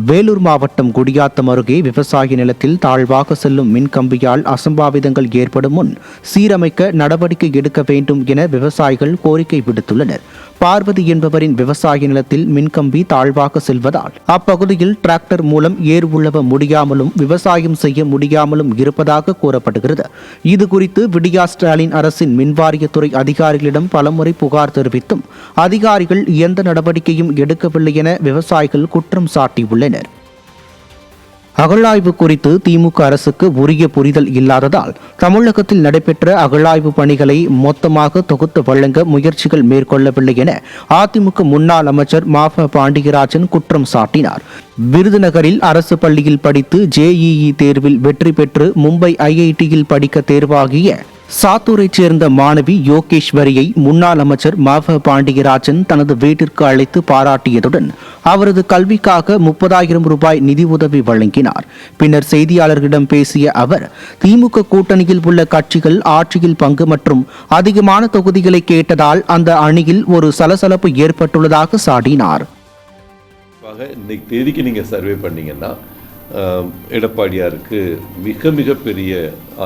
வேலூர் மாவட்டம் குடியாத்தம் அருகே விவசாய நிலத்தில் தாழ்வாக செல்லும் மின்கம்பியால் அசம்பாவிதங்கள் ஏற்படும் முன் சீரமைக்க நடவடிக்கை எடுக்க வேண்டும் என விவசாயிகள் கோரிக்கை விடுத்துள்ளனர். பார்வதி என்பவரின் விவசாய நிலத்தில் மின்கம்பி தாழ்வாக செல்வதால் அப்பகுதியில் டிராக்டர் மூலம் ஏர் உழவ முடியாமலும் விவசாயம் செய்ய முடியாமலும் இருப்பதாக கூறப்படுகிறது. இதுகுறித்து விடியா ஸ்டாலின் அரசின் மின்வாரியத்துறை அதிகாரிகளிடம் பலமுறை புகார் தெரிவித்தும் அதிகாரிகள் எந்த நடவடிக்கையும் எடுக்கவில்லை என விவசாயிகள் குற்றம் சாட்டியுள்ளனர். அகழாய்வு குறித்து திமுக அரசுக்கு உரிய புரிதல் இல்லாததால் தமிழகத்தில் நடைபெற்ற அகழாய்வு பணிகளை மொத்தமாக தொகுத்து வழங்க முயற்சிகள் மேற்கொள்ளவில்லை என அதிமுக முன்னாள் அமைச்சர் மாஃப பாண்டியராஜன் குற்றம் சாட்டினார். விருதுநகரில் அரசு பள்ளியில் படித்து JEE தேர்வில் வெற்றி பெற்று மும்பை IITயில் படிக்க தேர்வாகிய சாத்தூரைச் சேர்ந்த மாணவி யோகேஸ்வரியை முன்னாள் அமைச்சர் மாஃப பாண்டியராஜன் தனது வீட்டிற்கு அழைத்து பாராட்டியதுடன் அவரது கல்விக்காக 30,000 ரூபாய் நிதி உதவி வழங்கினார். பின்னர் செய்தியாளர்களிடம் பேசிய அவர், திமுக கூட்டணியில் உள்ள கட்சிகள் ஆட்சியில் பங்கு மற்றும் அதிகமான தொகுதிகளை கேட்டதால் அந்த அணியில் ஒரு சலசலப்பு ஏற்பட்டுள்ளதாக சாடினார். இன்னைக்கு தேதிக்கு நீங்க சர்வே பண்ணீங்கன்னா எடப்பாடியாருக்கு மிக மிக பெரிய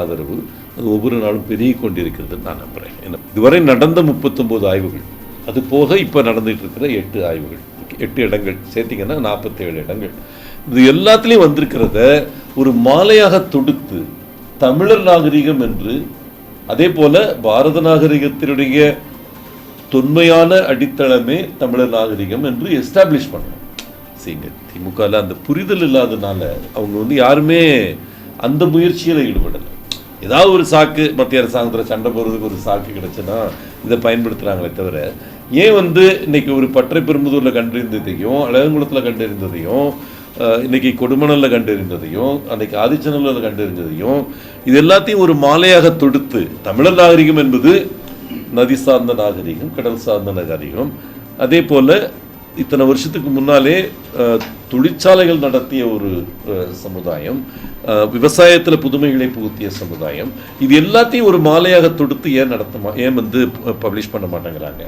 ஆதரவு அது ஒவ்வொரு நாளும் பெருகி கொண்டிருக்கிறது நான் நம்புகிறேன். இதுவரை நடந்த 39 ஆய்வுகள், அது போக இப்போ நடந்துகிட்டு இருக்கிற 8 ஆய்வுகள், 8 இடங்கள் சேர்த்திங்கன்னா 47 இடங்கள், இது எல்லாத்துலேயும் வந்திருக்கிறத ஒரு மாலையாக தொடுத்து தமிழர் நாகரிகம் என்று, அதே போல் பாரத நாகரிகத்தினுடைய தொன்மையான அடித்தளமே தமிழர் நாகரிகம் என்று எஸ்டாப்ளிஷ் பண்ணணும். சரிங்க, திமுகவில் அந்த புரிதல் இல்லாதனால அவங்க யாருமே அந்த முயற்சியில் ஈடுபடலை. ஏதாவது ஒரு சாக்கு மத்திய அரசாங்கத்தில் சண்டை போடுறதுக்கு ஒரு சாக்கு கிடைச்சுன்னா இதை பயன்படுத்துகிறாங்களே தவிர, ஏன் இன்னைக்கு ஒரு பற்றை பெரும்புதூரில் கண்டறிந்ததையும் அழகங்குளத்தில் கண்டறிந்ததையும் இன்னைக்கு கொடுமணலில் கண்டறிந்ததையும் அன்னைக்கு ஆதிச்சநல்லூரில் கண்டறிந்ததையும் இது எல்லாத்தையும் ஒரு மாலையாக தொடுத்து தமிழர் நாகரிகம் என்பது நதி சார்ந்த நாகரிகம், கடல் சார்ந்த நாகரிகம், அதே போல் இத்தனை வருஷத்துக்கு முன்னாலே தொழிற்சாலைகள் நடத்திய ஒரு சமுதாயம், விவசாயத்தில் புதுமைகளை புகுத்திய சமுதாயம், இது எல்லாத்தையும் ஒரு மாலையாக தொடுத்து ஏன் பப்ளிஷ் பண்ண மாட்டேங்கிறாங்க?